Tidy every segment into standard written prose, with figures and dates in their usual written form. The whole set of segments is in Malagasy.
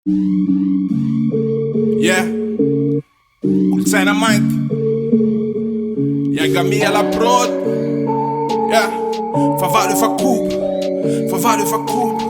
Yeah, Kultsaina Mind. Jag med alla brott. Yeah, favale fa coup, favale fa coup.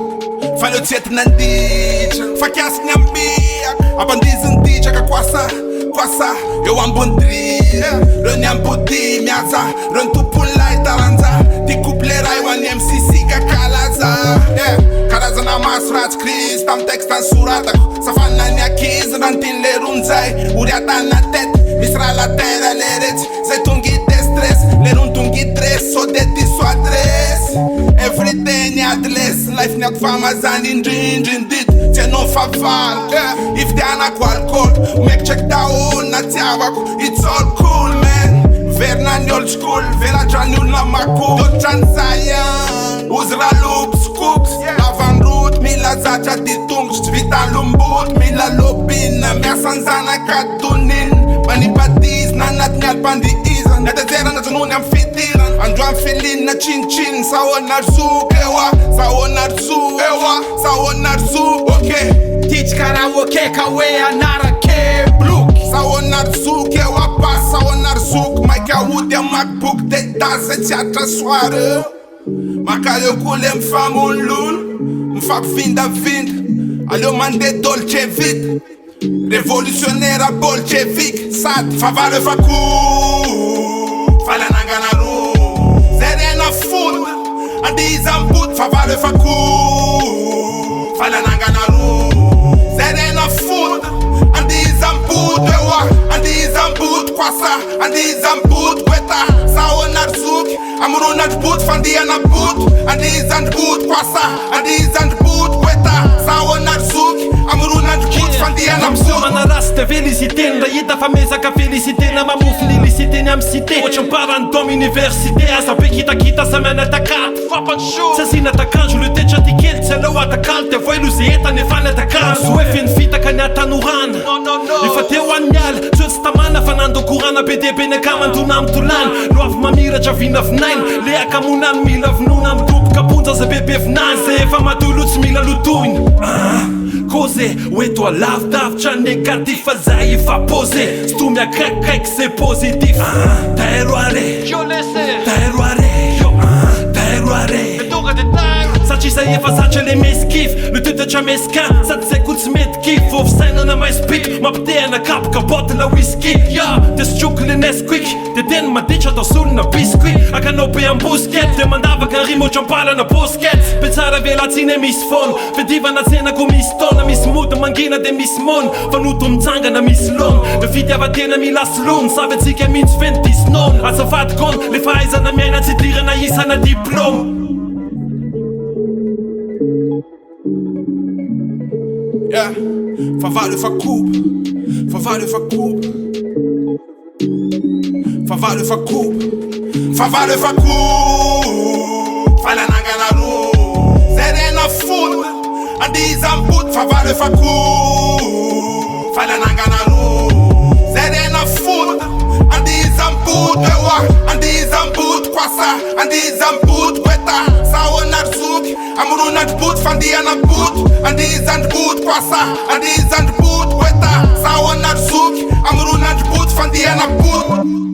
Falho tete na dicha, fakias nyambia. Abandizem dicha ka kwasa, kwasa. Eu ambondria, ren yambodi miaza, ren tu pulai taranza. Di kuplerai wan MCC ka kalaza. Yeah, kalaza na masrat Chris, tam text an surata. Safana nya kiz, rantin le runzai. Uriata na tet, misra la terra leret. Zai tungi de stress, le run tungi dress, so de ti so adres. Everyday ni adres, life ni ak famazan in drin dit. Te non fa val, if te ana cu alcool, make check da on na tiava. It's all cool man. Verna ni old school, vera janul la macu. Do transayan, uzra loops, cooks. Lavan root, mi la zacha di tung. Svita lumbut, mi la lopina. Mea sanzana katunin. Mani patiz, nanat nyal pandi izan. Nete zera na zonu ne-am fitiran. Anjoam filin na chin-chin. Sa onar zuk, ewa. Sa onar zuk, ewa. Sa onar zuk, ok. Teach karaoke ca wea nara ke bluk. Sa onar zuk, ewa pas. Sa onar zuk. Mai că aude MacBook de tază ți-a soară. Măcar eu culem fam un lun. Îmi fac vind da vind. Aleu man de dolce vid. Revoluționera bolcevic. Sat, favale facu. Fala nangana ru. Serena fund. Andi zambut, favale facu. Fala nangana ru. Serena fund. Andi zambut, ewa. Andi zambut, kwasa. Andi zambut, kweta. Sa onar zuk. Amrunat but, fandia na but. Andi zambut, kwasa. Andi zambut, kweta. Sa onar zuk. Amrunat but, fandia na but. Mana rasta felicitén, rayita fameza ca felicitén. Am amuf lilicitén, am cité. O ce-mi para în dom université. Asta pe kita sa mea ne-atacat. Să sin atacant, je le deja tichel. Ți-a lău atacal, te voi luzieta, ne fan atacant. Sue fin fita ca ne-ata nuran. I fate wanyal, țul stamana fanando curana. Bede bene cam andunam tulan. Luav mamira ce vin of nine. Lea cam un an milav nunam dup. Ca punta să bebe vnan. Se eva maduluț mila lutuin. Cose, ueto a lav dav. Cea negativ fazai fa pose. Stumia crack se pozitiv. Da eroare, da eroare, da eroare. Saci sa e faza le meskif. Le tete cea mesca. Sa te secut smet kif. Of sign na mai spit. Ma ptea na cap ca botă la whisky. Ja, te sciucle Nesquik. Te den ma dice to sul na biscuit. A ca no pe am buschet. Te mandava ca rimo ce-am pala na boschet. Pe țara ve la ține mis fon. Vediva na cena cu mis ton. Mis mut manghina de mis mon. Vanutum țanga na mis lon. De fitea va tena mi las lun. Saveți că min sventis non. A să fat con. Le faiza na mea na citire na isa na diplom. Yeah, favale fa coup, favale fa coup, favale fa coup, favale fa coup, fala nangana ru, serena fund, andi zambut, favale fa coup, fala nangana ru, serena fund, andi zambut, ewa, andi zambut, kwasa, andi zambut, kweta, sa onar zuk, amrunat but, fandia na but, andi zambut, kwasa, andi zambut, kweta, sa onar zuk, amrunat but, fandia na but.